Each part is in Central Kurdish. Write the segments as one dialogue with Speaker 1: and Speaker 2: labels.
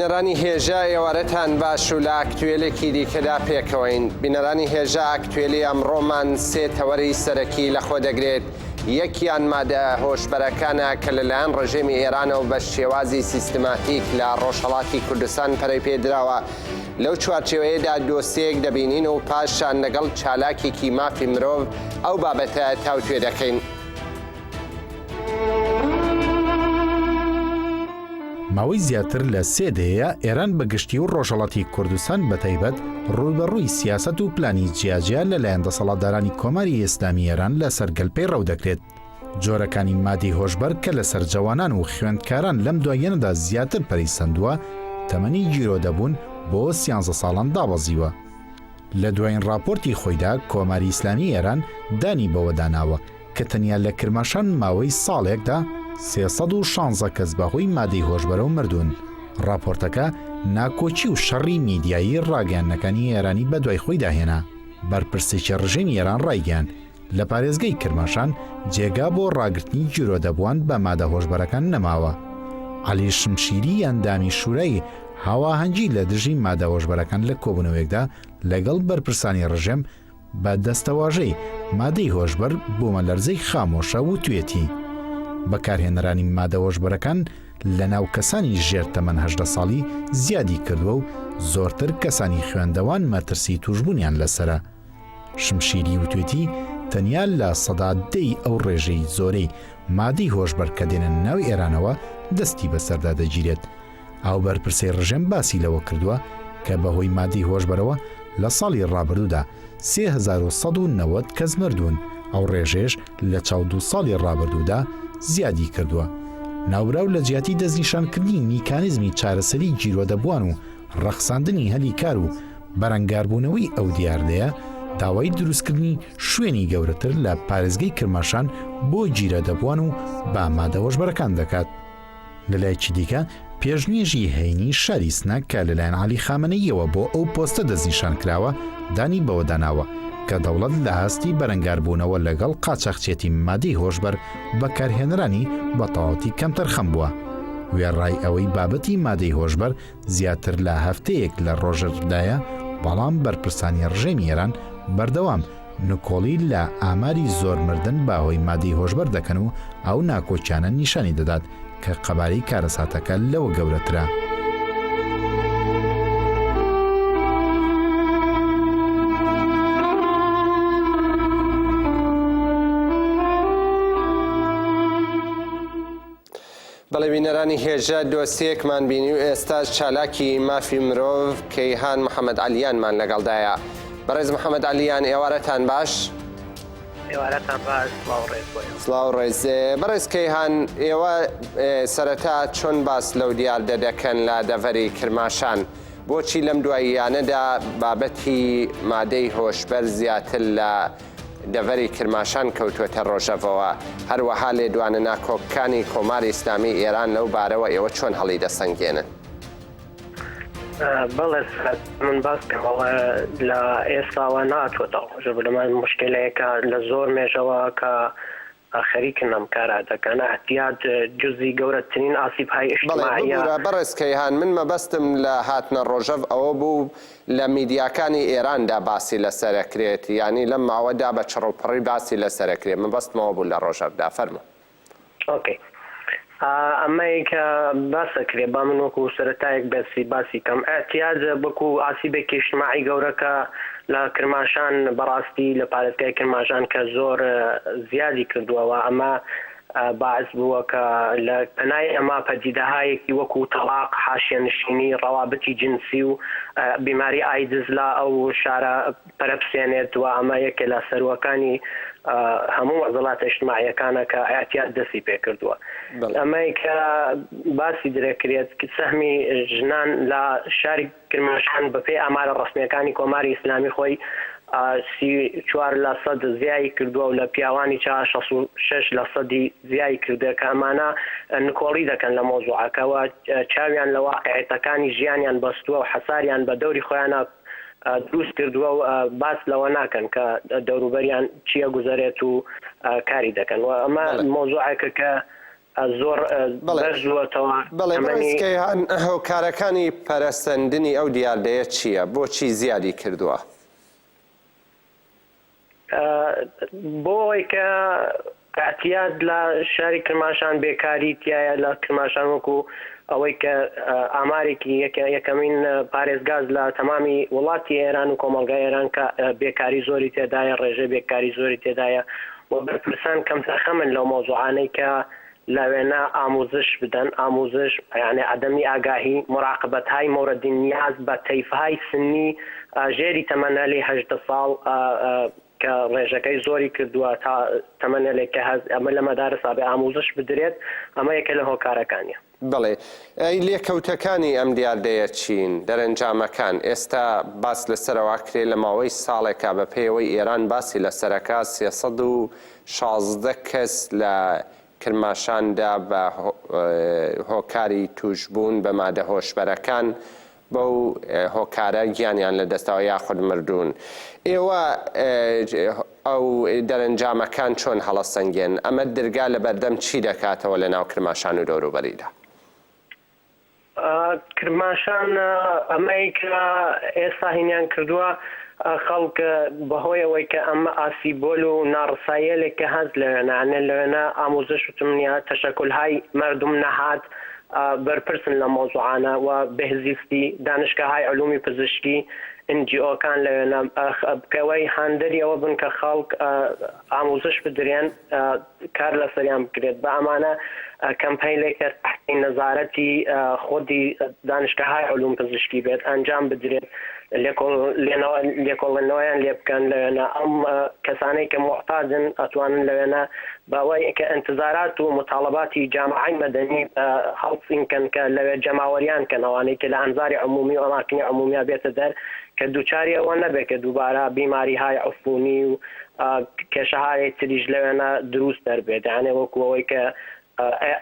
Speaker 1: بینەرانی هێژە ئێوارەتان باش و لە ئاکتوێلێکی دیکەدا پێکەوەین. بینەرانی هێژە ئاکتوێلی ئەمڕۆمان سێ تەوەری سەرەکی لەخۆ دەگرێت. یەکیان مادە هۆشبەرەکانە کە لەلایەن ڕژێمی ئێرانەوە بە شێوازی سیستماتیک لە ڕۆژهەڵاتی کوردستان پەرەی پێدراوە. لەو چوارچێوەیەدا دۆسیەک دەبینین و پاشان لەگەڵ چالاکێکی مافی مرۆڤ ئەو بابەتە تاوتوێ دەکەین.
Speaker 2: ماوەی زیاتر لە سێ دەیە ئێران بەگشتی و ڕۆژهەڵاتی کوردستان بەتایبەت ڕووبەڕووی سیاسەت و پلانی جیاجیا لەلایەن دەسەڵاتدارانی کۆماری ئێسلامی ئێران لە سەرگەلپەی ڕەو دەکرێت. جۆرەکانی مادەی هۆشبەر کە لەسەر جوانان و خوێندکاران لەم دوایەنەدا زیاتر پەریسەندووە تەمەنی گیرۆ دەبوون بۆ 13 ساڵان دابەزیوە. لە دوایین راپۆرتی خۆیدا کۆماری ئیسلامی ئێران دانی بەوە داناوە کە تەنیا لە کرماشان ماوەی ساڵێکدا 316 کەس بەهۆی مادەی هۆشبەرەوە مردوون. راپۆرتەکە ناکۆچی و شەڕی میدیایی ڕاگەیاندنەکانی ئێرانی بە دوای خۆی داهێنا. بەرپرسێکی ڕژێمی ئێران ڕایگەیاند لە پارێزگای کرماشان جێگا بۆ ڕاگررتنی گیرۆدەبووان بە مادە هۆشبەرەکان نەماوە. عەلی شمشیری ئەندامی شوورەی هاواهەنگی لە دژی مادە هۆشبەرەکان لە کۆبوونەوەیەکدا لەگەڵ بەرپرسانی ڕژێم بە دەستەواژەی مادەی هۆشبەر بۆمە لەرزەی خامۆشە و توێتی. بەکارهێنەرانی مادە هۆشبەرەکان لە ناو کەسانی ژێر تەمەن 18 ساڵی زیادی کردووە و زۆرتر کەسانی خوێندەوان مەترسی توشبوونیان لەسرە. شمشیری و توێتی تەنیا لە سەدا 10 ئەو ڕێژەی زۆرەی مادەی هۆشبەر کە دێنن ناو ئێرانەوە دەستی بەسەردا دەگیرێت. ئەو بەرپرسەی ڕژێم باسی لەوە کردووە کە بەهۆی مادەی هۆشبەرەوە لە ساڵی ڕابردوودا 3190 کەس مردوون. ئەو ڕێژێش لە 42 ساڵی ڕابردوودا زیادی کردووە. ناوبراو لە جیاتی دەستنیشانکردنی میکانیزمی چارەسەری گیرۆدەبووان و ڕەخساندنی هەلی کار و بەرەنگاربوونەوەی ئەو دیاردەیە داوای دروستکردنی شوێنی گەورەتر لە پارێزگای کرماشان بۆ گیرۆدەبووان و بە مادە هۆشبەرەکان دەکات. لەلایەکی دیکە پێشنوێژی هەینی شاری سنەک کە لەلایەن عەلی خامنەییەوە بۆ ئەو پۆستە دەستنیشان کراوە دانی بەوە داناوە کە دەوڵەت لە هەستی بەرەنگاربوونەوە لەگەڵ قاچاقچێتی مادەی هۆشبەر بەکارهێنەرانی بە تەواوەتی کەمتەرخەم بووە. وێڕای ئەوەی بابەتی مادەی هۆشبەر زیاتر لە هەفتەیەک لە ڕۆژەردایە، بەڵام بەرپرسانی ڕژێمی ئێران بەردەوام نکۆڵی لە ئاماری زۆر مردن باهۆی مادەی هۆشبەر دەکەن و ئەو ناکۆچیانە نیشانی دەدات کە قەبارەی کارەساتەکە لەوە گەورەترە.
Speaker 1: بەڵێ بینەرانی هێژە دۆسیەکمان بینی و ئێستاش چالاکی مافی مرۆڤ کەیهان محەممەد عەلییانمان لەگەڵدایە. بەڕێز محەممەد عەلییان ئێوارەتان باش؟
Speaker 3: ئێوارەتان باش،
Speaker 1: سڵاو ڕێز. بەڕێز کەیهان، ئێوە سەرەتا چۆن باس لەو دیاردە دەکەن لە دەڤەری کرماشان؟ بۆچی لەم دواییانەدا بابەتی مادەی هۆشبەر زیاتر لە دەڤەری کرماشان کەوتوێتە ڕۆژەڤەوە؟ هەروەها لێدوانە ناکۆکەکانی کۆماری ئیسلامی ئێران لەو بارەوە ئێوە چۆن هەڵی دەسەنگێنن؟
Speaker 3: بەڵێ من باس کەمەوە لە ئێستاوە ناتوێتە ڕۆژە بلەمان مشکلەیەکە لە زۆر مێژەوە کە خەریکن ئەم کارا دەکەن احتیاج جزئی گەورەترین ئاسیبهای اجتماعیە.
Speaker 1: بەڕێز کەیهان، من مەبەستم لە هاتنە ڕۆژەڤ ئەوە بوو لە میدیاکانی ئێراندا باسی لەسەرەکرێت، ینی لەم ماوەدا بە چڕوپڕی باسی لەسەرەکرێت. مەبەستمەوە بوو لە ڕۆژەڤدا. فەرموو.
Speaker 3: ئۆکەی، ئەمەی کە باسەکرێ با من وەکو سەرەتایەک باسی کەم احتیاج بەکو ئاسیبێکی اجتماعی گەورەکە لە کرماشان بەڕاستی لە پارێزگای کرماشان کە زۆر زیادی کردووەوە. ئەمە باعث بووە کە لە پەنای ئەمە پەدیدەهایەکی وەکو تەلاق، حاشیەنشینی، ڕەوابەتی جنسی و بیماری ئایدز لە ئەو شارە پەرەپسێنێت و ئەمە یەکێ لە سەروەکانی هەموو وەزڵاتە اجتماعیەکانە کە احتیاج دەستی پێ کردووە. ئەمەی کە باسی درێکرێت سەهمی ژنان لە شاری کرماشان بەپێی ئامارە ڕەسمیەکانی کۆماری ئیسلامی خۆی 34% زیایی کردووە و لە پیاوانی 66% زیایی کردووە کە ئەمانە نکۆڵی دەکەن لە مۆزوعەکەەوە، چاویان لە واقعیتەکانی ژیانیان بەستووە و حەساریان بە دەوری خۆیانە دروست کردووە و باس لەوە ناکەن کە دەوروبەریان چییە گوزارێت و کاری دەکەن. و ئەمە مۆزوعەکە کە زۆر بەرزوەتەوە.
Speaker 1: بەڵێ بەڕێزکەیان هۆکارەکانی پەرەستەندنی ئەو دیاردەیە چییە؟ بۆچی زیادی کردووە؟
Speaker 3: بۆ ئەوەی کە احتیاج لە شاری کرماشان بێکاری تایە لە کرماشان وەکو ئەوەی کە ئامارێکی یەکەمین پارێزگاز لە تەمامی وڵاتی ئێران و کۆمەڵگای ئێران کە بێکاری زۆری تێدایە، ڕێژەی بێکاری زۆری تێدایە و بەرپرسان کەم تەخەمن لەو مۆزوعانەی کە لەوێنە ئاموزش بدەن، ئاموزش یعنی عدەمی ئاگاهی، مراقبەت‌های مورد نیاز بە تەیفهای سنی ژێری تەمەنەلی 18 ساڵ کە ڕێژەکەی زۆری کردووە تا تەمەنەلێک کە ئەمە لە مەدارسا بێ ئاموزش بدرێت، ئەمە یەکە لە هۆکارەکانیە.
Speaker 1: بڵێ ئەی لێکەوتەکانی ئەم دیاردەیە چین؟ دەرەنجامەکان ئێستا باس لەسەرەوە کرێ لە ماوەی ساڵێکا بە پێیەوەی ئێران باسی لەسەرەکە 316 کەس لە کرماشاندا بە هۆکاری توشبوون بە مادە هۆشبەرەکان بەو هۆکارە گیانیان لە دەستەوە یاخود مردوون. ئێوە ئەو دەرەنجامەکان چۆن هەڵەسەنگێن؟ ئەمە دەرگا لە بەردەم چی دەکاتەوە لە ناو کرماشان و دەوروبەریدا؟
Speaker 3: کرماشان ئەمەی کە ئێستا هینیان کردووە خەڵک بەهۆی ئەوەی کە ئەمە ئاسیبۆل و ناڕساییەلێک کە هەست لەوێنانە لەوێنە ئاموزش وتمنیە تەشەکولهای مردم نەهات بەرپرسن لە مۆزوعانە و بەهزیستی دانشگاهای علومی پزیشکی NGO-کان لەوێنە بکەوەی هاندەری ئەوە بن کە خەڵک ئاموزش بدرێن کار لەسەریان بکرێت بە ئەمانە کەمپەینێکە تحتی نەزارەتی خودی دانشگاهای علوم پزیشکی بێت ئەنجام بدرێت لێکۆڵێنەوەیان لێ بکەن لەوێنە ئەم کەسانەی کە محتاجن ئەتوانن لەوێنە بەوەی کە ئەنتزارات و مطالباتی جامعەی مەدەنی هەڵسینکەن کە لەوێ جەماوەریان کەن ئەوانەی کە لە ئەنزاری عمومی و ئەماکنی عمومیە بێتە دەر کە دووچاری ئەوە نەبێت کە دووبارە بیماریهای عفونی و کێشەهای تریش لەوێنە دروست دەربێت، یانێ وەکو ئەوەی کە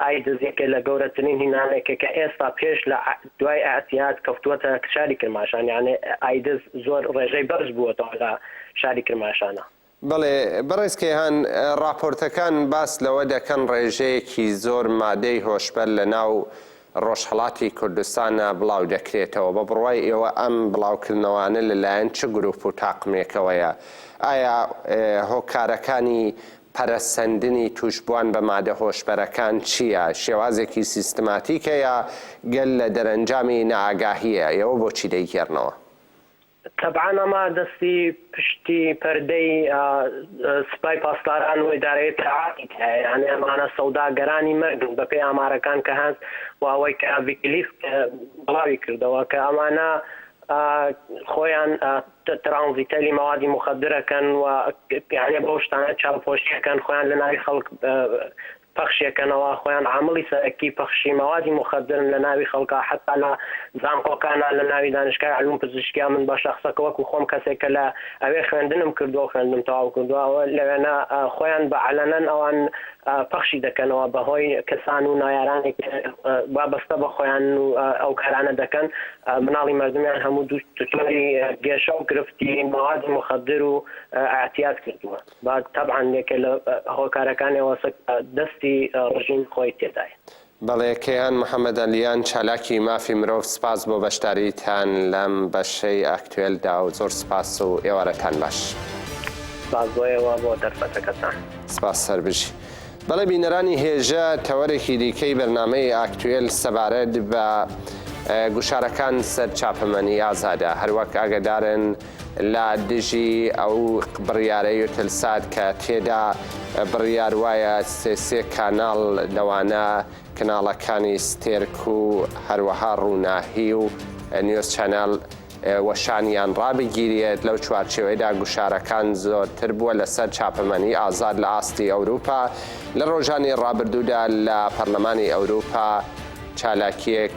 Speaker 3: ئایدزێکە لە گەورەترین هینانێکە کە ئێستا پێش لە دوای ئاعتیاد کەوتووەتە شاری کرماشان، یانێ ئایدز زۆر ڕێژەی بەرز بووەتەوە لە شاری کرماشانە.
Speaker 1: بەڵێ بەڕێزکەیان راپۆرتەکان باس لەوە دەکەن ڕێژەیەکی زۆر مادەی هۆشبەر لە ناو ڕۆژهەڵاتی کوردستانە بڵاو دەکرێتەوە. بە بڕوای ئێوە ئەم بڵاوکردنەوانە لەلایەن چ گروپ و تاقمێکەوەیە؟ ئایا هۆکارەکانی پەرەسەندنی توشبووان بە مادە هۆشبەرەکان چییە؟ شێوازێکی سیستماتیکە یا گەل لە دەرەنجامی نائاگاهیە؟ ئێوە بۆچی دەیگێڕنەوە؟
Speaker 3: طبعا ئەمە دەستی پشتی پەردەی سوپای پاسداران و ئیدارەیە تەعاقیت هەیە، یانێ ئەمانە سەوداگەرانی مەرگن بەپێی ئامارەکان کە هەست و ئەوەی کە ویکیلیکس بڵاوی کردەوە کە ئەمانە خۆیان ترانزیتەلی مەوادی مخدرەکەن و یانێ بەو شتانە چاوپۆشیەکەن خۆیان لە ناوی خەڵک پەخشیەکەنەوە، خۆیان عامڵی سەرەکی پەخشی مەوادی مخدرن لە ناوی خەڵکە، حتا لە زانکۆکانە لە ناوی دانشگای علوم پزیشکیا من بە شەخسەکە وەکو خۆم کەسێکە لە ئەوێ خوێندنم کردووە خوێندم تەواو کردووە لەوێنە خۆیان بە علەنەن ئەوان پەخشی دەکەنەوە بەهۆی کەسان و نایارانێک وابەستە بە خۆیان و ئەو کارانە دەکەن مناڵی مردمیان هەموو دوچۆری گێشە و گرفتی مەوادی مخدر و ئاعتیاد کردووە. با طبعا یەکێ لە هۆکارەکانیەوە دەستی ڕژیم خۆی تێدایە.
Speaker 1: بەڵێ کەیان محەممەد ئەلیان چالاکی مافی مرۆڤ، سپاس بۆ بەشداریتان لەم بەشەی ئاکتوێلدا و زۆر سپاس و ئێوارەتان باش.
Speaker 3: سپاس بۆیەوە بۆ دەرفەتەکەتان.
Speaker 1: سپاس سەربژی. بەڵێ بینەرانی هێژە تەوەرێکی دیکەی بەرنامەی ئاکتوێل سەبارەت بە گوشارەکان سەر چاپەمەنی ئازادە، هەروەک ئاگدارن لە دژی ئەو بڕیارەی و تلسات کە تێدا بڕیار وایە سێ کاناڵ لەوانە کناڵەکانی ستێرک و هەروەها ڕووناهی و نیوز چەنەڵ وەشانیان ڕابگیرێت. لەو چوارچێوەیەدا گوشارەکان زۆرتر بووە لەسەر چاپەمەنی ئازاد لە ئاستی ئەوروپا. لە ڕۆژانی ڕابردوودا لە پەرلەمانی ئەوروپا چالاکیەک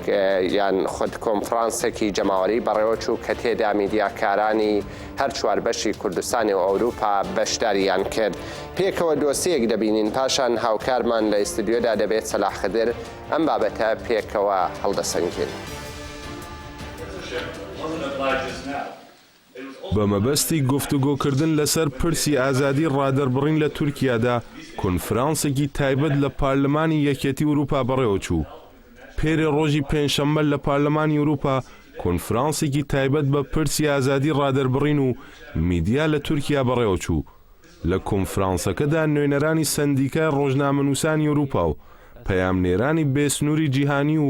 Speaker 1: یان خود کۆنفرانسێکی جەماوەری بەڕێوەچوو کە تێدا میدیاکارانی هەر چوار بەشی کوردستانی و ئەوروپا بەشداریان کرد. پێکەوە دۆسیەک دەبینین، پاشان هاوکارمان لە ئیستودیۆدا دەبێت سەلاح خدر ئەم بابەتە پێکەوە هەڵدەسەنگێن.
Speaker 4: بە مەبەستی گفتوگۆکردن لەسەر پرسی ئازادی ڕادەربڕین لە تورکیادا کۆنفرانسێکی تایبەت لە پارلەمانی یەکێتی ئەوروپا بەڕێوەچوو. پێرێ ڕۆژی پێنجشەممە لە پارلەمانی ئەوروپا کۆنفرانسێکی تایبەت بە پرسی ئازادی ڕادەربڕین و میدیا لە تورکیا بەڕێوەچوو. لە کۆنفرانسەکەدا نوێنەرانی سندیکای ڕۆژنامەنووسانی ئەوروپا و پەیامنێرانی بێسنووری جیهانی و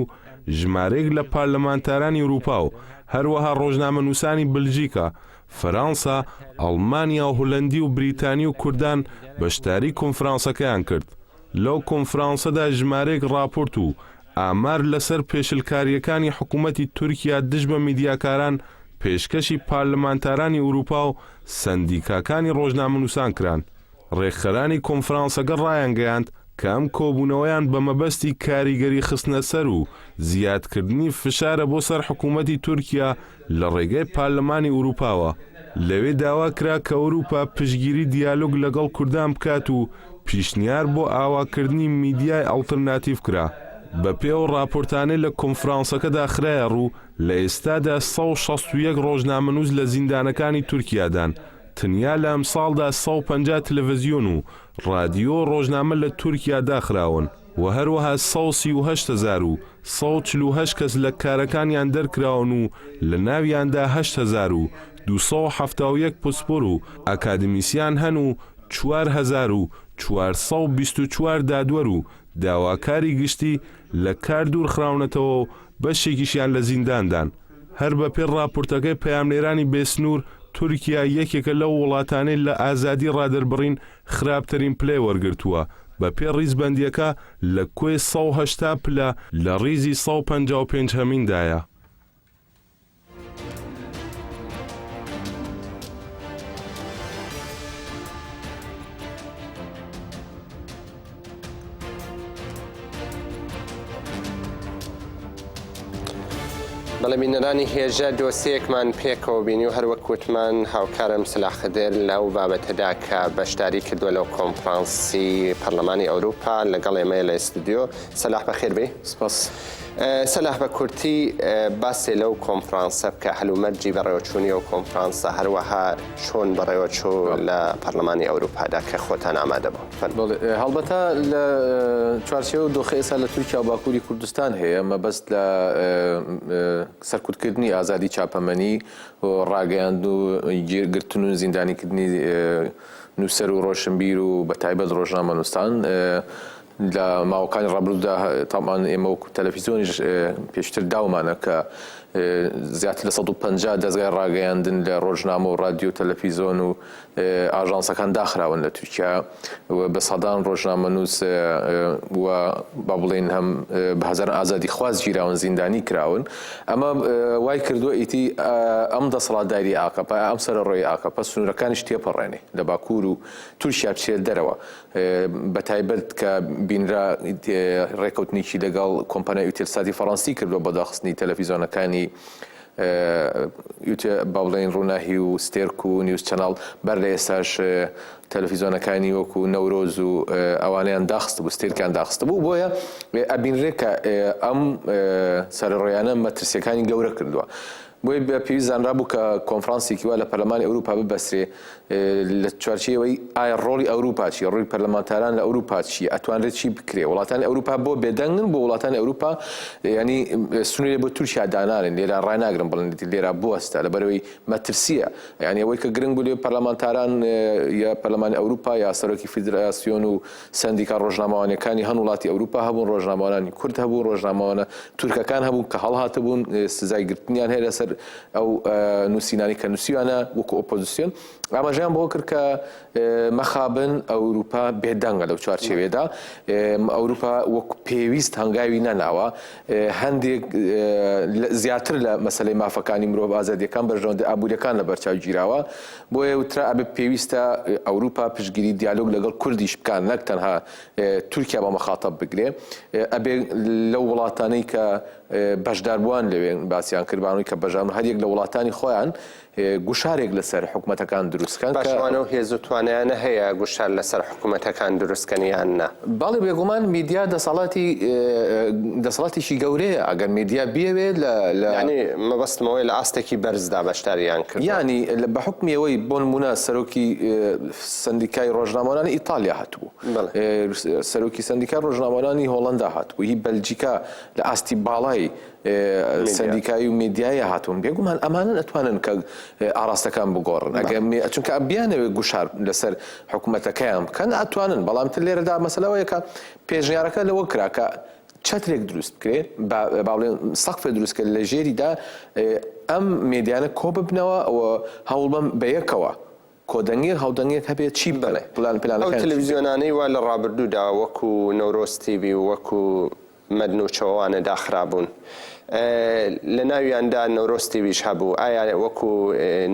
Speaker 4: ژمارەیەک لە پارلەمانتارانی ئەوروپا و هەروەها ڕۆژنامەنووسانی بلژیکا، فەرانسا، ئەڵمانیا و هۆلەندی و بریتانی و کوردان بەشداری کۆنفرانسەکەیان کرد. لەو کۆنفرانسەدا ژمارەیەک راپۆرت و ئامار لەسەر پێشلکاریەکانی حکوومەتی تورکیا دژ بە میدیاکاران پێشکەشی پارلەمانتارانی ئەوروپا و سندیکاکانی ڕۆژنامەنووسان کران. ڕێکخەرانی کۆنفرانسەکە ڕایانگەیاند کە ئەم کۆبوونەوەیان بە مەبەستی کاریگەری خستنە سەر و زیادکردنی فشارە بۆ سەر حکوومەتی تورکیا لە ڕێگەی پارلەمانی ئەوروپاوە. لەوێ داوا کرا کە ئەوروپا پشگیری دیالۆگ لەگەڵ کوردان بکات و پیشنیار بۆ ئاواکردنی میدیای ئەڵتەرناتیڤ کرا. بە پێو ڕاپۆرتانەی لە کۆنفرانسەکەدا خرایە ڕوو لە ئێستادا 161 ڕۆژنامەنووس لە زیندانەکانی تورکیادان. تەنیا لە ئەم ساڵدا 150 تەلەڤیزیۆن و ڕادیۆ ڕۆژنامە لە تورکیا داخراون و هەروەها 138,148 کەس لە کارەکانیان دەرکراون و لە ناویاندا 8,271 پسپۆر و ئاکادمیسیان هەن و 4,424 دادوەر و داواکاری گشتی لە کار دوورخراونەتەوە و بەشێکیشیان لە زینداندان. هەر بە پێ راپۆرتەکەی پەیامنێرانی بێسنوور تورکیا یەکێکە لەو وڵاتانەی لە ئازادی ڕادەربڕین خراپترین پلەی وەرگرتووە. بە پێ ڕیزبەندیەکە لە کوێ 180 پلە لە ڕیزی 155 هەمیندایە.
Speaker 1: بەڵێ بینەرانی هێژە دۆسیەکمان پێکەوە بینی و هەروەک وتمان هاوکارم سلاح خدر لەو بابەتەدا کە بەشداری کردووە لەو کۆنفرانسی پەرلەمانی ئەوروپا لەگەڵ ئێمەیە لە ئستودیۆ. سلاح بەخێر بێ. سپاس. سلاح بە کورتی باسێ لەو کۆنفرانسە بکە هەلومەرجی بەڕێوەچوونی ئەو کۆنفرانسە هەروەها چۆن بەڕێوەچوو لە پەرلەمانی ئەوروپادا کە خۆتان ئامادە بوون.
Speaker 5: هەڵبەتە لە چوارچێوە دۆخی ئێستا لە تورکیا و باکووری کوردستان هەیە مەبەست لە سەرکوتکردنی ئازادی چاپەمەنی و ڕاگەیاند و گرتن و زیندانیکردنی نووسەر و ڕۆشنبیر و بەتایبەت ڕۆژنامەنووسان لە ماوەکانی ڕابردوودا تامان ئێمە وەکو تەلەڤیزیۆنیش پێشتر داومانە کە زیاتر لە 150 دەستگای ڕاگەیاندن لە ڕۆژنامە و رادیۆ تەلەڤیزیۆن و ئاژانسەکان داخراون لە تورکیا بە سەدان ڕۆژنامەنووس و با بڵێن هەم بە هەزاران ئازادی خواز گیراون زیندانی کراون. ئەمە وای کردووە ئیتی ئەم دەسەڵاتداری ئاکەپا ئەم سەرڕۆی ئاکەپا سنوورەکانیش تێپەڕێنێ لە باکوور و تورکیا بچێت دەرەوە بەتایبەت کە بینرا ڕێکەوتنیکی لەگەڵ کۆمپانیای ئیوتێلساتی فەڕەنسی کردووە بە داخستنی تەلەڤیزیۆنەکانی با بڵێن ڕووناهی و ستێرک و نیوز چەناڵ بەر لە ئێستاش تەلەڤیزیۆنەکانی وەکو نەورۆز و ئەوانیان داخست بوو ستێرکیان داخست بوو بۆیە ئەبینرێت کە ئەم سەرڕۆیانە مەترسیەکانی گەورە کردووە. بۆی بە پێویست زانرابوو کە کۆنفرانسێکی وا لە پەرلەمانی ئەوروپا ببەسرێ لە چوارچێوەی ئایا ڕۆڵی ئەوروپا چی ڕۆڵی پەرلەمانتاران لە ئەوروپا چی ئەتوانرێت چی بکرێ. وڵاتانی ئەوروپا بۆ بێدەنگن بۆ وڵاتانی ئەوروپا ینی سنوورێ بۆ تورکیا دانانن لێرە ڕایناگرن بڵێن لێرە بوەستە لەبەرەوەی مەترسیە ینی ئەوەی کە گرنگ بوو لێ پەرلەمانتاران یا پەرلەمانی ئەوروپا یا سەرۆکی فیدراسیۆن و سندیکا ڕۆژنامەوانیەکانی هەن وڵاتی ئەوروپا هەبوون ڕۆژنامەوانی کورد هەبوون ڕۆژنامەوانە تورکەکان هەبوون کە هەڵهاتبوون سزای گرتنیان هەیە لەسەر ئەو نووسینانی کە نووسیوانە وەکو ئۆپۆزیسیۆن. ئاماژیان بۆ کرد کە مەخابن ئەوروپا بێدەنگە لەو چوارچێوێدا ئەوروپا وەکو پێویست هەنگاوی نەناوە هەندێک زیاتر لە مەسەلەی مافەکانی مرۆڤ ئازادیەکان بەرژەوەندە ئابوووریەکان لە بەرچاو گیراوە. بۆیە وترا ئەبێ پێویستە ئەوروپا پشگیری دیالۆگ لەگەڵ کوردیش بکان نەک تەنها تورکیا بە مەخاتەب بگرێ. ئەبێ لەو وڵاتانەی کە بەشداربووان لەوێن باسییان کردبانەوەی کە بەژان هەر یەک لە وڵاتانی خۆیان گوشارێک لەسەر حکوومەتەکان دروستکەن
Speaker 1: باشوانە و هێز و توانیانە هەیە گوشار لەسەر حکوومەتەکان دروستکەنیان نا
Speaker 5: باڵی بێگومان میدیا دەسەڵاتێکی گەورەیە ئەگەر میدیا بیاوێت
Speaker 1: ینی مەبەستمەوەی لە ئاستێکی بەرزدا بەشداریان کرد
Speaker 5: ینی بە حکمیەوەی بۆ نمونە سەرۆکی سندیکای ڕۆژنامەوەرانی ئیتالیا هاتبوو سەرۆکی سندیکای ڕۆژنامەوەرانی هۆڵندا هاتبوو هی بەلجیکا لە ئاستی باڵای سندیکایی و میدیایە هاتوون بێگومان ئەمانە ئەتوانن کە ئاراستەکان بگۆڕن چونکە بیانەوێت گوشار لەسەر حکوومەتەکەیان بکەن ئەتوانن بەڵام تر لێرەدا مەسەلەوەیە کە پێشنیارەکە لەوە کرا کە چەترێک دروست بکرێت باڵێن سەقفێ دروستکە لە ژێریدا ئەم میدیانە کۆ ببنەوە ئەوە هەوڵ بەم بەیەکەوە کۆدەنگێک هەودەنگێک هەبێت چی بڵێ
Speaker 1: ئەو تەلەڤیزیۆنانەی وا لە ڕابردوودا وەکو نەورۆز تیڤی و وەکو مەدن و چەوانە داخرابوون لە ناویاندا نەورۆز تیڤیش هەبوو ئایا وەکو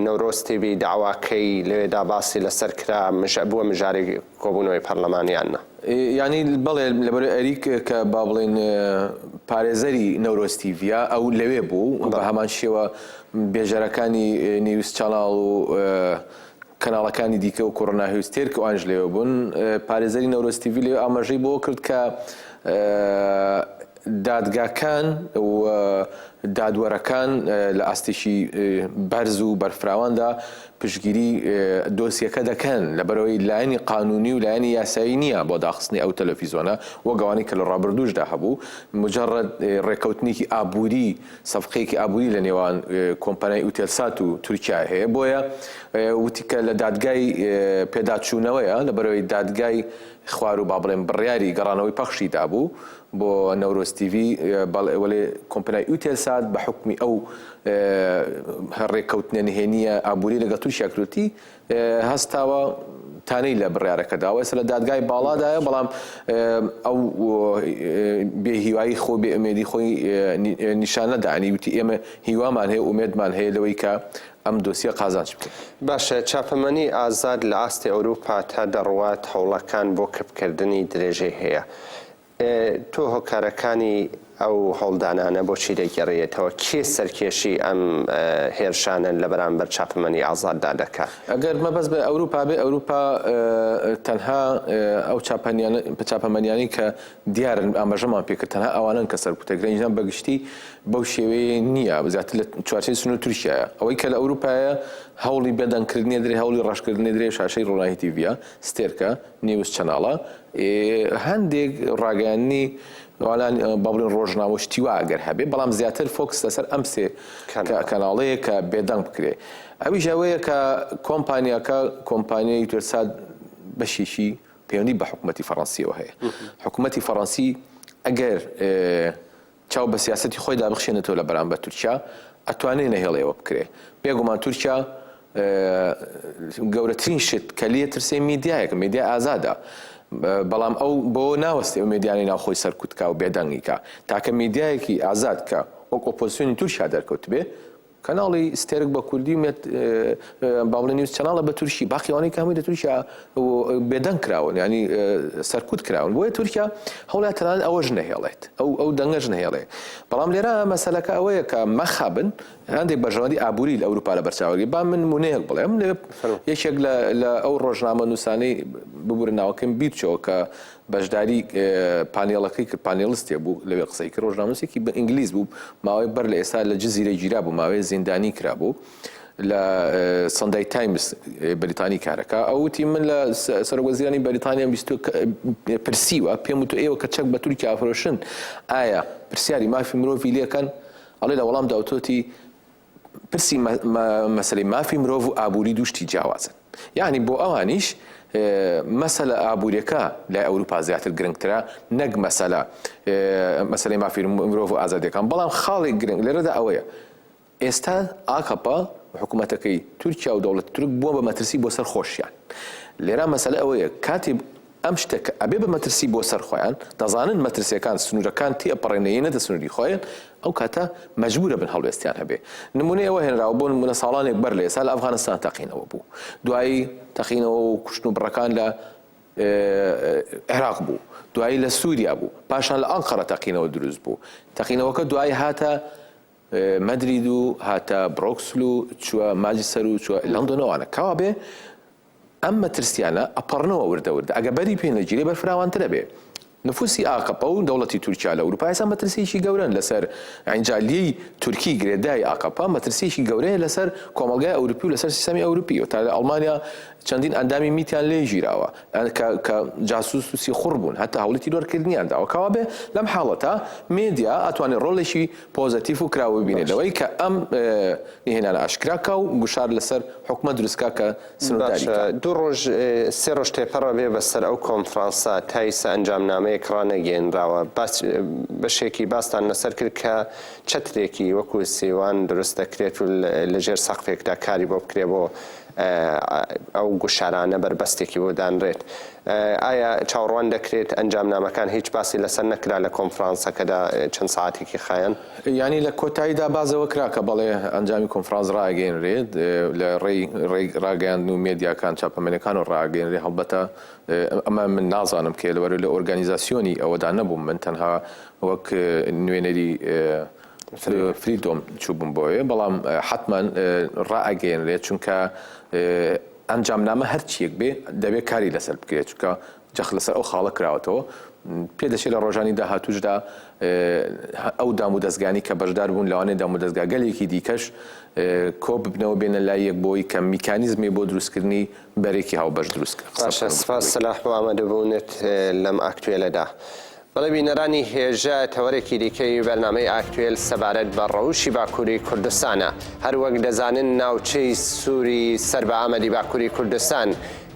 Speaker 1: نەورۆز تیڤی داواکەی لەوێدا باسی لەسەر کرا بووە مژارێک کۆبوونەوەی پەرلەمانیانە
Speaker 5: ینی بەڵێ لەبەر ئەریک کە با بڵێن پارێزەری نەورۆز تیڤە ئەو لەوێ بوو بە هەمان شێوە بێژەرەکانی نیوز چەناڵ و کەناڵەکانی دیکە و کۆڕۆناهویستێر کە ئەوانش لێوە بوون پارێزەری نەورۆز تیڤی لێ ئاماژەی بۆ کرد کە دادگاکان و دادوەرەکان لە ئاستێکی بەرز و بەرفراواندا پشتگیری دۆسیەکە دەکەن لەبەرەوەی لایەنی قانونی و لایەنی یاسایی نییە بۆ داخستنی ئەو تەلەڤیزۆنە وە گەوانەی کە لە ڕابردووشدا هەبوو مجرد ڕێکەوتنێکی ئابووری سەفقەیەکی ئابووری لە نێوان کۆمپانیای ئوتێلسات و تورکیا هەیە بۆیە وتی کە لە دادگای پێداچوونەوەیە لەبەرەوەی دادگای خوار و با بڵێن بڕیاری گەڕانەوەی پەخشی دابوو بۆ نەورۆز تیڤی وەڵێ کۆمپانیای ئوتێلسات بە حکمی ئەو ڕێکەوتنە نهێنیە ئابووری لەگەڵ تووشیا کروتی هەستاوە تانەی لە بڕیارەکەداوە لە دادگای باڵادایە بەڵام ئەو بێهیوایی خۆ بێ ئومێدی خۆی نیشانەدانی وتی ئێمە هیوامان هەیە ئومێدمان هەیە لەوەی کە ئەم دۆسیە قازانج بکەین
Speaker 1: باشە چاپەمەنی ئازاد لە ئاستی ئەوروپا تا دەڕوات هەوڵەکان بۆ کەپکردنی درێژەی هەیە تۆ هۆکارەکانی ئەو هەوڵدانانە بۆچی دەگەڕێتەوە کێ سەرکێشی ئەم هێرشانن لە بەرامبەر چاپەمەنی ئازاددا دەکات
Speaker 5: ئەگەر مەبەست بە ئەوروپا بێ ئەوروپا تەنها ئەو چاپەمەنیانی کە دیارن ئاماژەمان پێکرد تەنها ئەوانن کە سەرکوتەگرێنیان بەگشتی بەو شێوەیە نییە بزیاتر لە چوارچەی سون و تورکیایە ئەوەی کە لە ئەوروپایە هەوڵی بێدەنگکردنی درێ هەوڵی ڕاشکردنی درێ شاشەی ڕۆناهی تیڤە ستێرکە نیوز چەناڵە هەندێک ڕاگەیاندنی با بڵێن ڕۆژنامە شتیوا ئەگەر هەبێ بەڵام زیاتر فۆکس لەسەر ئەم سێ کەناڵەیە کە بێدەنگ بکرێ ئەویش ئەوەیە کە کۆمپانیاکە کۆمپانیای ئوتێلسات بەشێکی پەیوەندی بە حکوومەتی فەڕەنسیەوە هەیە حکوومەتی فەڕەنسی ئەگەر چاو بە سیاسەتی خۆی دابخشێنێتەوە لە بەرامبەر تورکیا ئەتوانێت نەهێڵەوە بکرێ بێگومان تورکیا گەورەترین شت کە لێ ترسێ میدیایەکە میدیا ئازادە بەڵام ئەو بۆ ناوەستی ئەو میدیانی ناوخۆی سەرکوتکە و بێدەنگیکە تاکە میدیایەکی ئازاد کە وەک ئۆپۆزیسیۆنی تورکیا دەرکەوت بێ کەناڵی ستێرک بە کوردی ومێت با بڵێن نیوز چەناڵە بە تورکی باقیەوانەی کە هەمووی لە تورکیا بێدەنگ کراون ینی سەرکوت کراون بۆیە تورکیا هەوڵات تەنانەت ئەوەش نەهێڵێت ئەو دەنگەش نەهێڵێ بەڵام لێرە مەسەلەکە ئەوەیە کە مەخابن هەندێک بەژەوەندی ئابووری لە ئەوروپا لە بەرچاوەگری با من نمونەیەک بڵێم یەکێک لە ئەو ڕۆژنامە نووسانەی ببورە ناوەکەم بیرچەوە کە بەشداری پانێڵەکەی کرد پانێڵستێ بوو لەوێ قسەی کرد ڕۆژنامەسێکی بە ئینگلیز بوو ماوەی بەر لە ئێستا لە جزیرە گیرا بوو ماوەی زیندانی کرابوو لە سەندای تایمز بریتانی کارەکە ئەوتی من لە سەرۆکوەزیرانی بەریتانیا پرسیوە پێم وتو ئێوە کە چەک بە تورکیا ئافرۆشن ئایا پرسیاری مافی مرۆڤی لێکەن ئەڵێ لە وەڵام داوتۆتی پرسی مەسەلەی مافی مرۆڤ و ئابووری دووشتی جیاوازن یعنی بۆ ئەوانیش مەسەلە ئابووریەکە لای ئەوروپا زیاتر گرنگترە نەک مەسەلەی مافی مرۆڤ و ئازادیەکان بەڵام خاڵێک گرنگ لێرەدا ئەوەیە ئێستا ئاکەپا حکوومەتەکەی تورکیا و دەوڵەتی تورک بووە بە مەترسی بۆ سەر خۆشیان لێرە مەسەلە ئەوەیە کاتی ئەم شتێکە ئەبێ بە مەترسی بۆ سەر خۆیان دەزانن مەترسیەکان سنوورەکان تێپەڕێنەیەنەتە سنووری خۆیان ئەو کاتە مەجبورە بن هەڵوێستیان هەبێ نمونەی ئەوە هێنراوە بۆ نمونە ساڵانێک بەر لە ئێستا لە ئەفغانستان تەقینەوە بوو دوایی تەقینەوە و کوشتن و بڕەکان لە عێراق بوو دوایی لە سووریا بوو پاشان لە ئەنقەرە تەقینەوە دروست بوو تەقینەوەکە دوایی هاتە مەدرید و هاتە برۆکسل و چووە ماجستەر و چووە لەندۆنەوانە کاوا بێ ئەم مەترسیانە ئەپەڕنەوە وردە ئەگە بەری پێ نەگیرێ بەرفراوانترە بێ نفوسی ئاقپە و دەوڵەتی تورکیا لە ئەوروپا ئێستا مەترسیەکی گەورەن لەسەر ئەنجالیەی تورکی گرێدای ئاقپە مەترسیەکی گەورەیە لەسەر کۆمەڵگای ئەوروپی و لەسەر سیستەمی ئەوروپی و تا لە ئەڵمانیا چەندین ئەندامی میتیان لێ ژیراوە کە جاسوس و سیخوڕ بوون هەتا هەوڵەتی دۆرکردنیان داوە کەوا بێ لەم حاڵەتە مێدیا ئەتوانێت ڕۆڵێکی پۆزەتیف و کراوە ببینێت لەوەی کە ئەم هێنانە ئاشکراکە و گوشار لەسەر حکومە دروستکە کە سنورداری
Speaker 1: دوو ڕۆژ سێ ڕۆژ تێپەڕە بێ بەسەر ئەو کۆنفرانسە تایسە ئەنجامنامەیەک ڕانەگەێنراوە بەشێکی باستان لەسەر کرد کە چەترێکی وەکو سێوان دروست دەکرێت و لەژێر سەقفێکدا کاری بۆ بکرێ بۆ ئەو گوشارانە بەربەستێکی بۆ دانرێت ئایا چاوەڕوان دەکرێت ئەنجامنامەکان هیچ باسی لەسەر نەکرا لە کۆنفرانسەکەدا چەند ساعتێکی خایەن
Speaker 5: ینی لە کۆتاییدا بازەوە کرا کە بەڵێ ئەنجامی کۆنفرانس ڕاگەێنرێت لە ڕێی ڕاگەیاند و مێدیاکان چاپەمەنەکان و ڕاگەێنرێ هەڵبەتە ئەمە من نازانم کێ لەوەرە لە ئۆرگانیزاسیۆنی ئەوەدا نەبووم من تەنها وەک نوێنەری فریدۆم چوبم بۆیە بەڵام حتمما ڕائگەێنرێت چونکە ئەنجامنامە هەرچیەک بێ دەبێت کاری لەسەر بکرێت چونکە جەخ لەسەر ئەو خاڵە کراوەتەوە پێدەچێت لە ڕۆژانی داهاتووشدا ئەو دام و دەستگانی کە بەشدار بوون لەوانەیە دام و دەستگا گەلێکی دیکەش کۆ ببنەوە بێنە لای یەک بۆی کە میکانیزمی بۆ دروستکردنی بەرێکی هاوبەش دروستکە
Speaker 1: باشە سپاس سەلاح بۆ ئامادەبوونت لەم ئاکتوێلەدا بەڵێ بینەرانی هێژە تەوەرێکی دیکەی بەرنامەی ئاکتوێل سەبارەت بە ڕەوشی باکووری کوردستانە هەروەک دەزانن ناوچەی سووری سەر بە ئامەدی باکووری کوردستان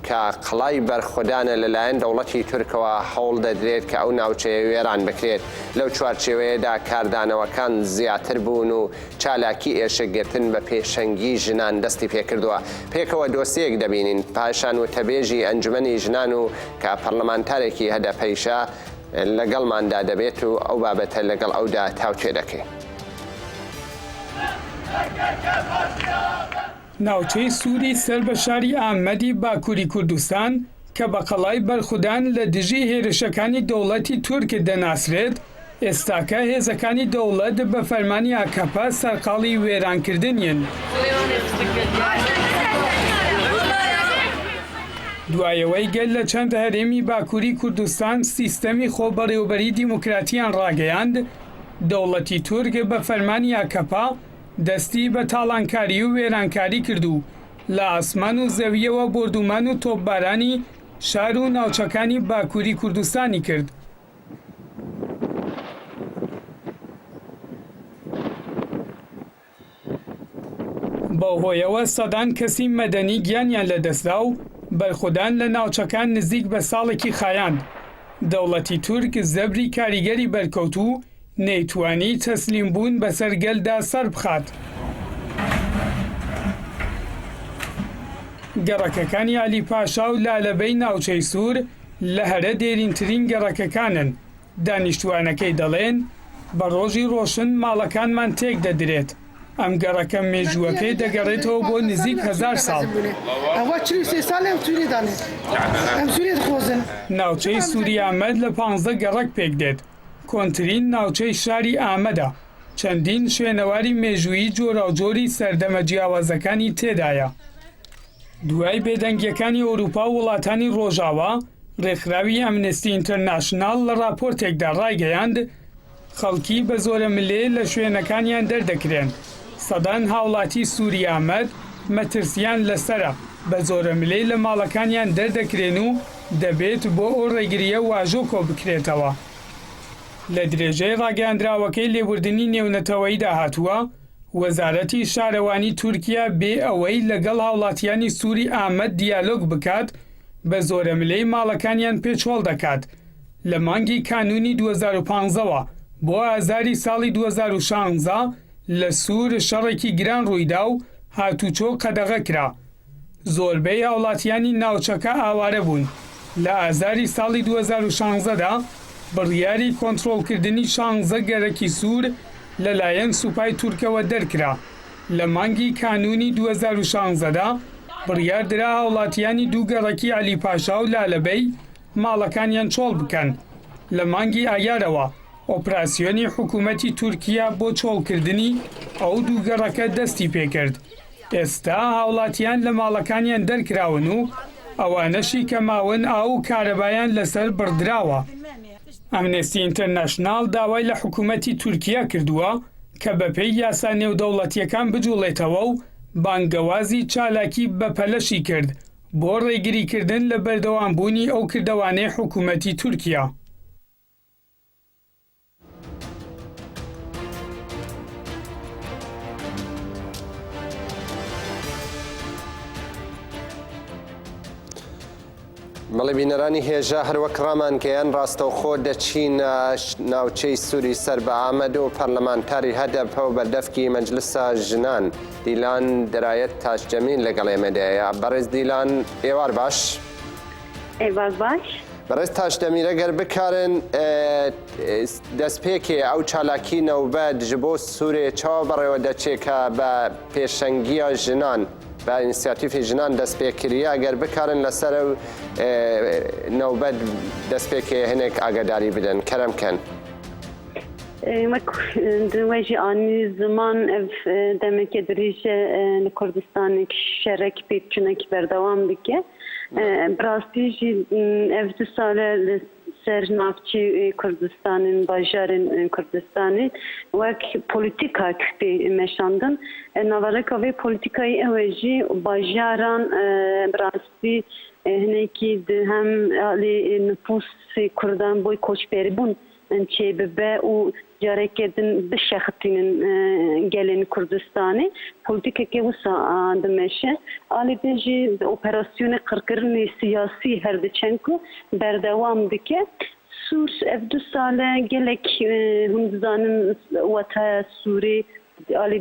Speaker 1: کە قڵای بەرخودانە لەلایەن دەوڵەتی تورکەوە هەوڵ دەدرێت کە ئەو ناوچەیە وێران بکرێت لەو چوارچێوەیەدا کاردانەوەکان زیاتر بوون و چالاکی ئێشەگرتن بە پێشەنگی ژنان دەستی پێکردووە پێکەوە دۆسیەک دەبینین پاشان و تەبێژی ئەنجومەنی ژنان و کە پەرلەمانتارێکی هەدەپەیشە لەگەڵماندا دەبێت و ئەو بابەتە لەگەڵ ئەودا تاوتوێ دەکەین.
Speaker 6: ناوچەی سووری سەر بە شاری ئامەدی باکووری کوردستان کە بە قەڵای بەرخودان لە دژی هێرشەکانی دەوڵەتی تورک دەناسرێت ئێستاکە هێزەکانی دەوڵەت بە فەرمانی ئاکەپا سەرقاڵی وێرانکردنیان. دوایەوەی گەل لە چەند هەرێمی باکووری کوردستان سیستەمی خۆبەڕێوەبەری دیموکراتیان ڕاگەیاند دەوڵەتی تورک بە فەرمانی ئاکەپا دەستی بە تاڵانکاری و وێرانکاری کردو لە ئاسمان و زەویەوە بردومان و تۆپبارانی شار و ناوچەکانی باکووری کوردستانی کرد. بەهۆیەوە سەدان کەسی مەدەنی گیانیان لەدەستدا و بەرخودان لە ناوچەکان نزیک بە ساڵێکی خایاند. دەوڵەتی تورک زەبری کاریگەری بەرکەوتو نەیتوانی تەسلیم بوون بەسەر گەلدا سەر بخات. گەڕەکەکانی عەلی پاشا و لالەبەی ناوچەی سوور لە هەرە دێرینترین گەڕەکەکانن. دانیشتوانەکەی دەڵێن بە ڕۆژی ڕۆشن ماڵەکانمان تێک دەدرێت. ئەم گەڕەکە مێژووەکەی دەگەڕێتەوە بۆ نزیک 1000 ساڵ. ناوچەی سووری ئامەد لە 15 گەڕەک پێک دێت. کۆنترین ناوچەی شاری ئامەدە. چەندین شوێنەواری مێژوویی جۆراوجۆری سەردەمە جیاوازەکانی تێدایە. دوای بێدەنگیەکانی ئەوروپا و وڵاتانی ڕۆژاوە ڕێکخراوی ئەمنستی ئینتەرناشناڵ لە راپۆرتێکدا ڕایگەیاند خەڵکی بە زۆرە ملێ لە شوێنەکانیان دەردەکرێن. سەدان هاوڵاتی سووری ئامەد مەترسیان لەسرە بە زۆرە ملەی لە ماڵەکانیان دەردەکرێن و دەبێت بۆ ئەو ڕێگریە واژۆ کۆ بکرێتەوە. لە درێژەی ڕاگەاندراوەکەی لێبوردنی نێونەتەوەییدا هاتووە وەزارەتی شارەوانی تورکیا بێ ئەوەی لەگەڵ هاوڵاتیانی سووری ئامەد دیالۆگ بکات بە زۆرە ملەی ماڵەکانیان پێچۆڵ دەکات. لە مانگی کانونی 2015ەوە بۆ ئازاری ساڵی 2016 لە سوور شەڕێکی گران ڕوویدا و هاتوچۆ قەدەغە کرا. زۆربەی هاوڵاتیانی ناوچەکە ئاوارە بوون. لە ئازاری ساڵی 2016دا بڕیاری کۆنتڕۆڵکردنی 16 گەرەکی سوور لەلایەن سوپای تورکەوە دەرکرا. لە مانگی کانونی 2016دا بڕیار درا هاوڵاتیانی دوو گەڕەکی عەلی پاشا و لالەبەی ماڵەکانیان چۆڵ بکەن. لە مانگی ئایارەوە ئۆپراسیۆنی حکوومەتی تورکیا بۆ چۆڵکردنی ئەو دوو گەڕەکە دەستی پێکرد. ئێستا هاوڵاتیان لە ماڵەکانیان دەرکراون و ئەوانەشی کە ماون ئاو و کارەبایان لەسەر بڕدراوە. ئەمنستی ئینتەرناشناڵ داوای لە حکوومەتی تورکیا کردووە کە بەپێی یاسا نێودەوڵەتیەکان بجوڵێتەوە و بانگەوازی چالاکی بەپەلەشی کرد بۆ ڕێگریکردن لە بەردەوامبوونی ئەو کردەوانەی حکوومەتی تورکیا.
Speaker 1: بەڵێ بینەرانی هێژە هەروەک ڕامان کەیان ڕاستەوخۆ دەچینە ناوچەی سووری سەر بە ئامەد و پەرلەمانتاری هەدەپ و بەردەفکی مەجلسە ژنان دیلان دەرایەت تاججەمیل لەگەڵ ئێمەدەیە. بەڕێز دیلان ئێوار باش.
Speaker 7: ئێوار باش.
Speaker 1: بەڕێز تاجدەمیر ئەگەر بکارن دەستپێکێ ئەو چالاکی نەوبەت ji بۆ سوورێ چاوە بەڕێوە دەچێت کە بە پێشەنگیە ژنان بە ئینسیاتیفی ژنان دەستپێکردە ئەگەر بکارن لەسەر نەوبەت دەستپێکێ هەنێک ئاگاداری بدەن کەرەمکەن.
Speaker 7: دوێژی ئانی زمان ev demeke dirêje li Kurdistanê şerek pêkçûnekî berdewam dike. Birastî jî ev du sale li ser navçî Kurdistanên bajarên Kurdistanê wek polîtikak pê meşandin. Navareka vê polîtikayê ew e jî bajaran birastî hinekî di hem alî nüfusê Kurdan boy koçberîbûn çê bibe û carekê din bişextînin gelên Kurdistanê polîtikekê wisa dimeşe. Alî din jî operasyonê qirkirinê siyasî her diçen ku berdewam dike. Sûr ev du sale gelek hûn dizanin weta Sûrê alî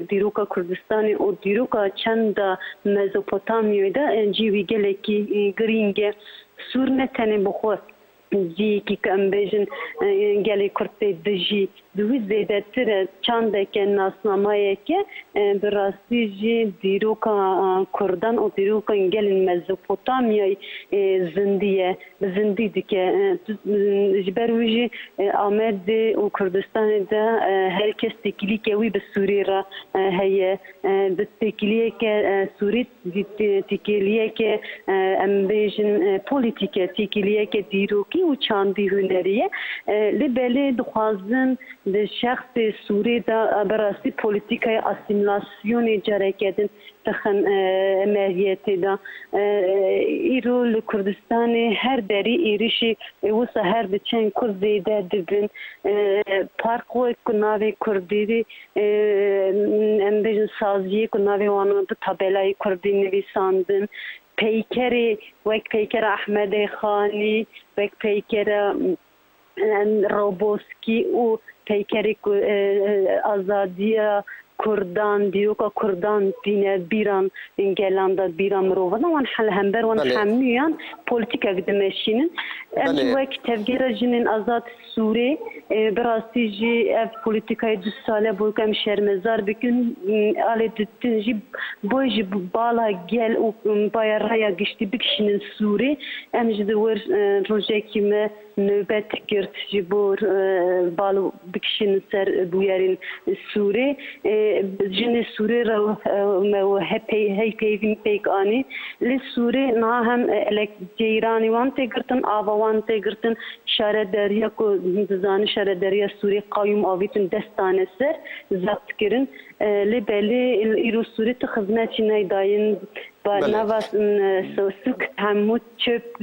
Speaker 7: dîroka Kurdistanê û dîroka çenda Mezopotamyayê de cî gelekî girîng e. Sûr ne tenê bixwe ciyekî ku em bêjin gelê Kurd tê dijî di wî zêdetir e çandeke nasnamayeke bi rastî jî dîroka Kurdan û dîrokan gelên Mezopotamyayê zindî ye bi zindî dike. Ji ber wî jî Amedê û Kurdistanê de herkes têkilîke wî bi Sûrê re heye. Bi têkiliyeke Sûrî têkiliyeke em bêjin polîtîke têkiliyeke dîrokî û çandî hunerî ye. Li belê dixwazin di şexsê Sûrê de bi rastî polîtîkaya asîmilasyonê carekê din dixin meriyetê de. Îro li Kurdistanê her derî êrişî wisa her diçen ku zêde dibin. Park wek ku navê Kurdî em bêjin saziyê ku navê wan bi tabelayê Kurdî nivîsandin. Peykerê wek Peykera Ahmedê Xanî wek Peykera Roboskî û peykerê azadiya Kurdan dîroka Kurdan dîne bîran gelan da bîran mirovan wan hember wan hemûyan polîtikek dimeşînin. Em wek tevgera jinên azad Sûrê bi rastî jî ev polîtikayê du sale bû em şermezar bikin alê ditin jî boy ji bala gel û baya raya giştî bikişînin Sûrê em ji di wir rojekî me nöbet girt ji bo bal bikişînin ser bûyerên Sûrê. Jinê Sûrê re me hey peyvîn pêk anî li Sûrê niha hem ceyranî wan tê girtin ava wan tê girtin şarederiya ku dizanî şarederiya Sûrê qayyum avîtin destane ser zebt kirin. Li belê îro Sûrê ti xizmetçî neydayên nava sosûk hemû çöp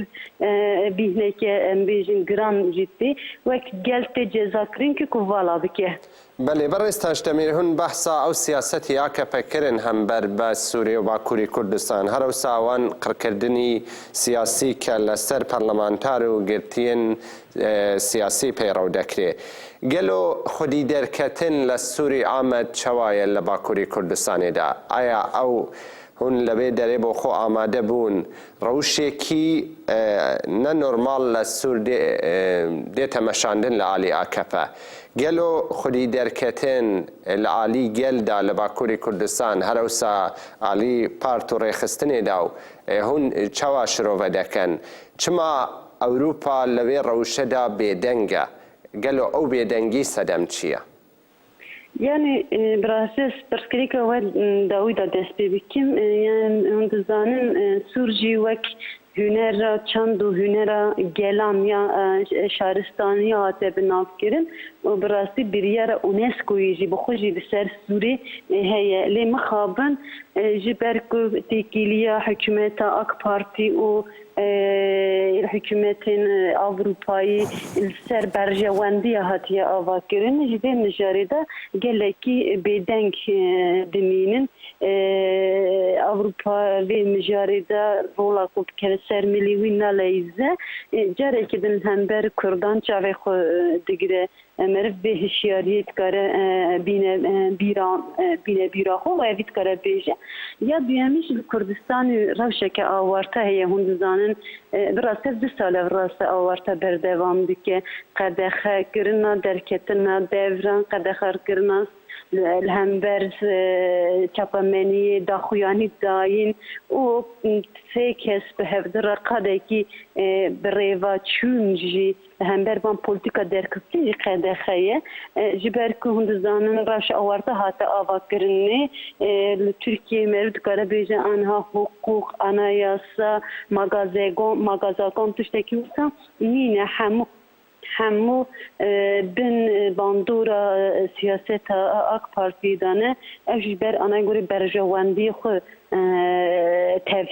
Speaker 7: bîhneke em bêjin giran jî tê wek gel tê cezakirin ki ku vala bike.
Speaker 1: بەێ بەڕێز تاجدەمیر هەن بەحسا ئەو سیاسەتی ئاکەپەکردن هەمبەر بە سوورێ و باکووری کوردستان هەرو ساوان قڕکردنی سیاسی کە لەسەر پەرلەمانتار و گرتیین سیاسی پەیڕەو دەکرێت. گەلۆ خودی دەرکەتن لە سووری ئامەد چاوایە لە باکووری کوردستانێدا ئایا ئەو هون لەبێ دەرێ بۆ خۆ ئامادە بوون ڕەوشێکی نەنۆرماڵ لە سوور دێتە مەشاندن لە عالی ئاکەپە. گەلۆ خودی دەرکەتن لە عالی گەلدا لە باکووری کوردستان هەرەوسا عالی پارت و ڕێخستنێدا و هون چاوا شرۆڤە دەکەن. چما ئەوروپا لەوێ ڕەوشەدا بێدەنگە گەلۆ ئەو بێدەنگی سەدەم چییە؟
Speaker 7: Yani براسس پرسکریکا و داوی دا دست بکیم yani hindizanın Surji vek hünera çand û hünera gelam ya şaristaniya hate binav kirin û bi rastî biryara UNESCO'yê jî bi xwe jî li ser Sûrê heye lê mixabin ji ber ku têkiliya hikûmeta AK Partî û hikûmetên Avrupayî li ser berjewendiya hatiye avakirin ji vê mijarê de gelekî bêdeng dimînin Avrupa vê mijarê de rola ku bikeve ser milî wî neleyze carekî din hember Kurdan çavê xwe digire meriv vê hişyariyê dikare bîne bîra xwe û evî dikare bêje ya duyemî ji li Kurdistanê rewşeke awarta heye hûn dizanin bi rastî du sal ev rastî awarta berdewam dike qedexekirina derketina devran qedexerkirina hember çapemeniyê daxuyanî dayîn û sê kes bi hevdira qadekî bi rêva çûn jî hember van polîtika derkirtî jî qedexeye ji ber ku hûn dizanin reş awarta hate avakirinê li Tirkiye meriv dikare bêje anha hukuk anayasa magazakon tiştekî wisa nîne hemû bin bandora siyaseta AK Partî dane ev ji ber anaygorî berjewendiyê xwe tev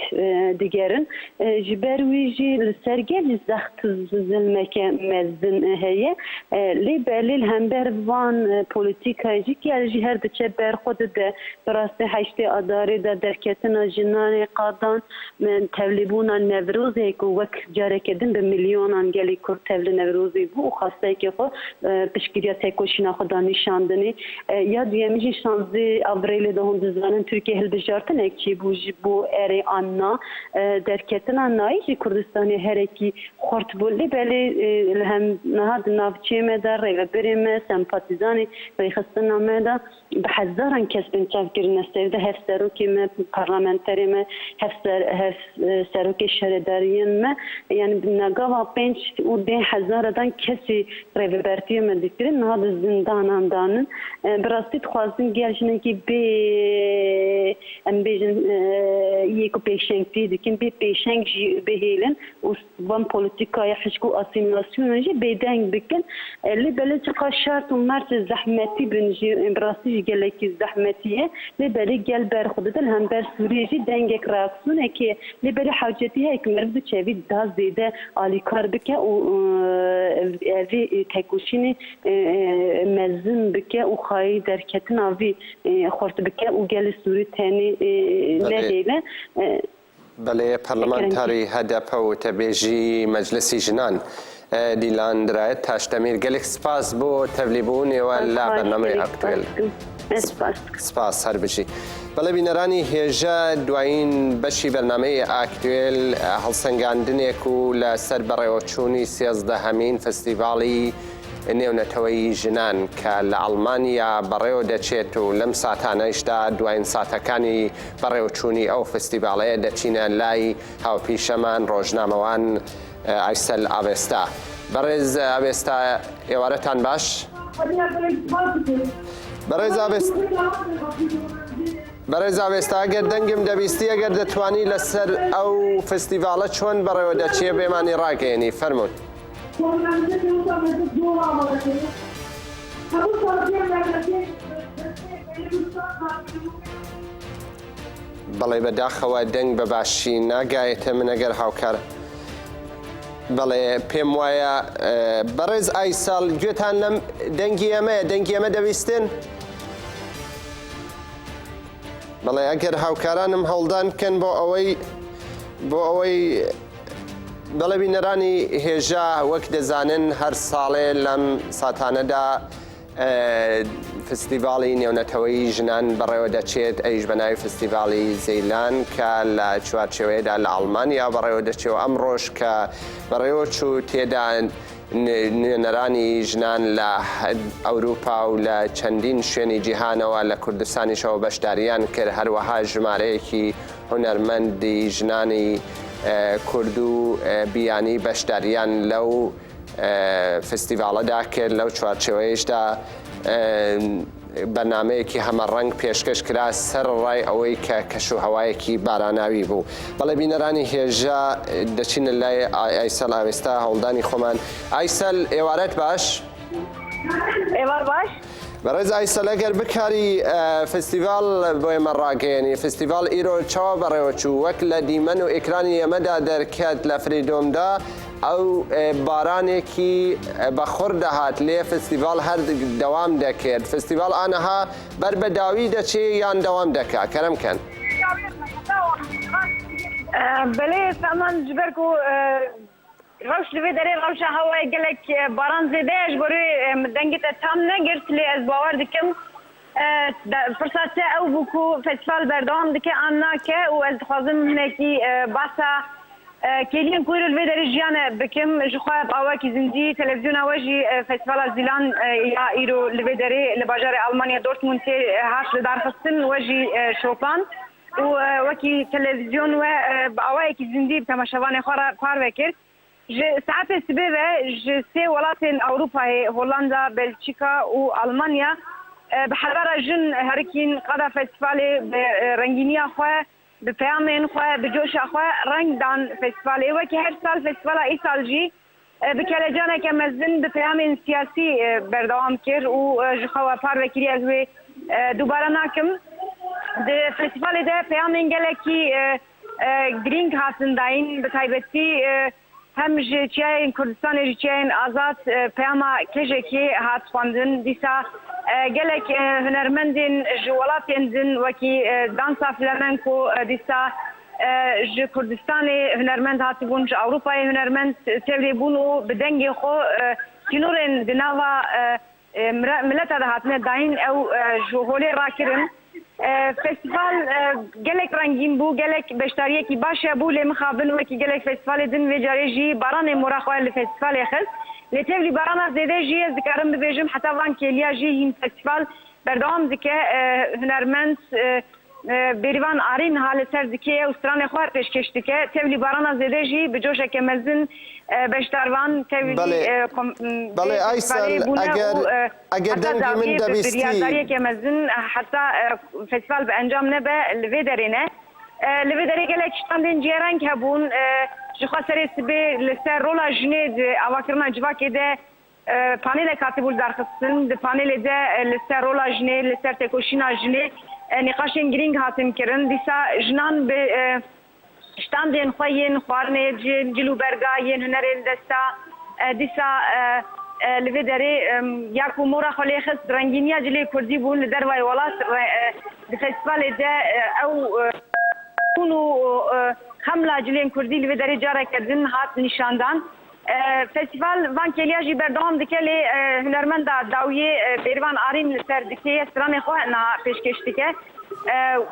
Speaker 7: digerin ji ber wî jî li ser gelî zext zilmeke mezin heye lê belêl hember van polîtîkayê jî gel jî her diçe ber xwe dide bi rastî heştê adarê de derketina jinanê qadan tevlîbûna Newrozê ku wek carekê din bi milyonan gelî Kurd tevlî Newrozê bû û xasteyekê xwe piştgiriya têkoşîna xwe da nîşandinê ya duyemî jî 16 Avrêlê de hûn dizanin Tirkiye hilbijartinekî bû ji bo erê anna derketina nayî jî Kurdistanê herekî xort bû lê belê li hem niha di navçeyê me de rêveberê me sempatîzanê rêxistina me de bi hezaran kes bin çavkirine ser de hev serokê me parlamenterê me hev serokê şaredariyên me yani negava 5 û 10 hezaredan kesî rêvebertiye me dikirin niha di zindanan danin bi rastî dixwazin gel jinekî bê em bêjin yekû pêşengtî dikin bê pêşeng jî bihêlin û van polîtîkaya hişk û asîmilasyona jî bêdeng bikin lê belê çiqa şart û mert zehmetî bin jî bi rastî jî gelekî zehmetî ye lê belê gel ber xwe didin hem ber Sûriyê jî dengek reaksiyonekê lê belê hewcetî heye ku meriv di çevî daha zêde alîkar bike û evê tekoşînê mezin bike û xayî derketina vî xort bike û gelê Sûrî tenê nedêle
Speaker 1: بەڵێ پەرلەمانتاری هەدەپە و تەبێژی مەجلسی ژنان دیلاندرایەت تاشتەمیر گەلێک سپاس بۆ تەبلیبوونەوە لە بەرنامەی ئەکتوێل سپاس هەر بژی بەڵێ بینەرانی هێژە دوایین بەشی بەرنامەی ئاکتوێل هەڵسەنگاندنێک و لەسەر بەڕێوەچوونی 13هەمین فستیڤاڵی نێونەتەوەی ژنان کە لە ئەڵمانیا بەڕێوە دەچێت و لەم ساتانەیشدا دوایین ساتەکانی بەڕێوەچوونی ئەو فستیڤاڵەیە دەچینە لای هاوپیشەمان ڕۆژنامەوان ئایسەل ئاوێستا. بەڕێز ئاوێستا ئێوارەتان باش؟ بەڕێز ئاوێستا ئەگەر دەنگم دەبیستی ئەگەر دەتوانی لەسەر ئەو فستیڤاڵە چۆن بەڕێوە دەچێ بێمانی ڕاگەیەنی فەرموون. بەڵێ بەداخەوە دەنگ بە باشی ناگایێتە من ئەگەر هاوکارە بەڵێ پێم وایە بەڕێز ئایساڵ گوێتان لەم دەنگی ئەمە دەویستن؟ بەڵێ ئەگەر هاوکارانم هەوڵدان بکەن بۆ ئەوەی بەڵێ بینەرانی هێژە وەک دەزانن هەر ساڵێ لەم ساتانەدا فستیڤاڵی نێونەتەوەی ژنان بەڕێوە دەچێت ئەیش بەناوی فستیڤاڵی زەیلان کە لە چوارچێوەیەدا لە ئەڵمانیا بەڕێوە دەچێەوە ئەم ڕۆژ کە بەڕێوە چوو تێدا نوێنەرانی ژنان لە ئەوروپا و لە چەندین شوێنی جیهانەوە لە کوردستانیشەوە بەشداریان کرد هەروەها ژمارەیەکی هونەرمەندی ژنانی کورد و بیانی بەشداریان لەو فستیڤالەدا کرد لەو چوارچێوەیەشدا بەرنمەیەکی هەمەڕەنگ پێشکەش کرا سەر ڕای ئەوەی کە کەشوهەوایەکی باراناوی بوو. بەڵێ بینەرانی هێژە دەچینە لای ئایسەل ئاوێستا هەوڵدانی خۆمان. ئایسەل ئێوارەت باش؟
Speaker 8: ئێوار باش؟
Speaker 1: بەڕێز ئایسەل ئەگەر بکاری فستیڤال بۆ ئێمە ڕاگەیەنی فستیڤال ئیرۆ چاوە بەڕێوەچوو وەک لە دیمەن و ئێکرانی ئێمەدا دەرکات لە فریدۆمدا ئەو بارانێکی بەخۆر دەهات لێ فستیڤال هەر دەوام دەکرد. فستیڤال ئانەها بەر بەداوی دەچێ یان دەوام دەکا کەرەم کەن.
Speaker 8: بەڵێ سامان جبەرک و ڕەوش لەوێ دەرێ ڕەوشە هەوای گەلێک باران زێدەیەش بۆروێ دەنگێتە تام نەگرت لێ ئەس باوەڕ دکەم فرساتە ئەو بووکو فستیڤال بەردەوام دکە ئان ناکە و ئەس دخوازم هەنێکی باسە کلیان کویر لەوێ دەرێ ژیانە بکەم ژخوا باوەکی زیندی تەلەڤیزیۆنەوەژی فستیڤالا زیلان یا ئیرۆ لەوێ دەرێ لە باژارێ ئەڵمانیا دۆرتموند تێ هاش لە دارخستن وەژی شۆپان و وەکی تەلەڤیزیۆن و باوەیەکی زیندی تەماشەوانێ خۆ پارڤە کرد. ساعت سببه سه ولاتن أوروبا هولندا بلجيكا وألمانيا بحضر جن هركين قضى فستيفالي برنجينيا خواه بفيامين خواه بجوش خواه رنگ دان فستيفالي وكي هر سال فستيفالا اي سال جي بكالجانا كمزن بفيامين سياسي بردوام كر وجخوا بار وكيري ازوي دوباره ناكم ده فستيفالي ده فيامين گلكي گرینگ هاتن داين بتايبتي هم جيتشين كردستان جيتشين آزاد پیاما کجکی هات خواندن دیسا گلک هنرمندین جوالاتین دن وکی دانسا فلامنکو دیسا ج کردستان هنرمند هات بون ج اروپای هنرمند تبری بونو بدنگی خو تینورن دناوا ملت هاتنه داین او جوهولی راکرن فستیوال گلک رنگین بو گلک بشتاریه کی باشه بو لی مخابن وکی گلک فستیوال دن و جاری جی باران مراخواه لفستیوال خز لتولی باران زیده جی ذکرم ببیجم حتی وان کلیا جی این فستیوال بردام دکه هنرمند بریوان آرین حال سر دکه استران خوار پیشکش دکه تولی باران زیده جی بجوش که مزن بشتاروان تولی
Speaker 1: بله ایسال اگر دنگی من دبیستی
Speaker 8: ریاضاری که مزن حتی فستیوال به انجام نبه لوی درینه لوی دری گلک شتاندین جیرنگ هبون جخوا سری سبی لسر رولا جنید اواکرنا جواکی ده پانیل کاتبول درخستن ده پانیل ده لسر رولا جنید لسر تکوشینا جنید نقاشین گرینگ هاتم کرن دیسا جنان به شتاندین خوین خوارنه جلو برگاین هنرین دستا دیسا لوی دری یاکو مورا خلی خست رنگینیا جلی کردی بون لدروای ولات فستیوال ده او کونو حمله جلین کردی لوی دری جاره کردن هات نشاندان فستیوال وان کلیاجی بردام دکلی هنرمند داویه بیروان آرین لسر دکی استران خواه نا پیشکش دکه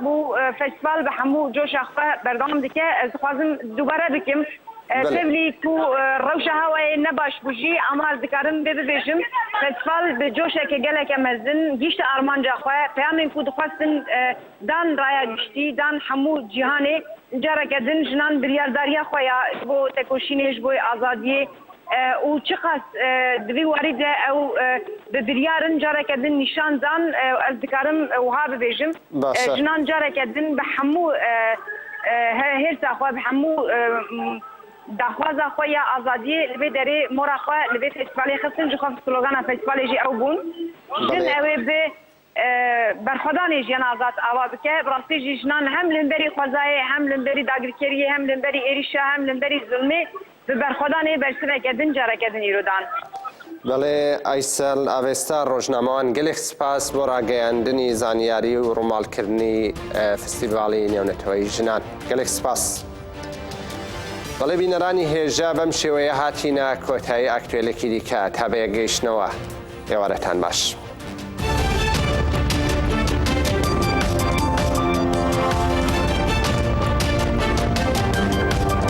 Speaker 8: بو فستیوال به همو جوش اخواه بردام دکه از خوازم دوباره بکم تبلی کو روش هوای نباش بوجی اما از دکارم ببیجم فستیوال به جوشه که گله که مزن گیشت آرمانجا خواه پیامین کو دخواستن دان رایا گشتی دان همو جهانی جاره کدن جنان بریارداریا خواه بو تکوشینش بو آزادی و چقدر دوی وارده او به بریارن جاره کدن نشان دان از دکارم وها ببیجم جنان جاره کدن به همو هرسا خواه به همو دخواز خویا آزادی لبی دری مورا خوا لبی فستیوالی خستن جو خواف سلوگان فستیوالی جی او بون جن اوی به برخودانی جیان آزاد آوا بکه براستی جی جنان هم لنبری خوازای هم لنبری داگرکری هم لنبری ایریشا هم لنبری ظلمی به برخودانی برسنه کدن جاره کدن ایرودان
Speaker 1: بله ایسل اوستا روزنامه‌وان گلک سپاس بۆ ڕاگەیاندنی زانیاری و ڕووماڵکردنی فستیڤالی نێونەتەوەی ژنان گەلک سپاس. بەڵێ بینەرانی هێژە بەم شێوەیە هاتینە کۆتایی ئاکتوێلێکی دیکە تا بەیەگەیشتنەوە ئێوارەتان باش.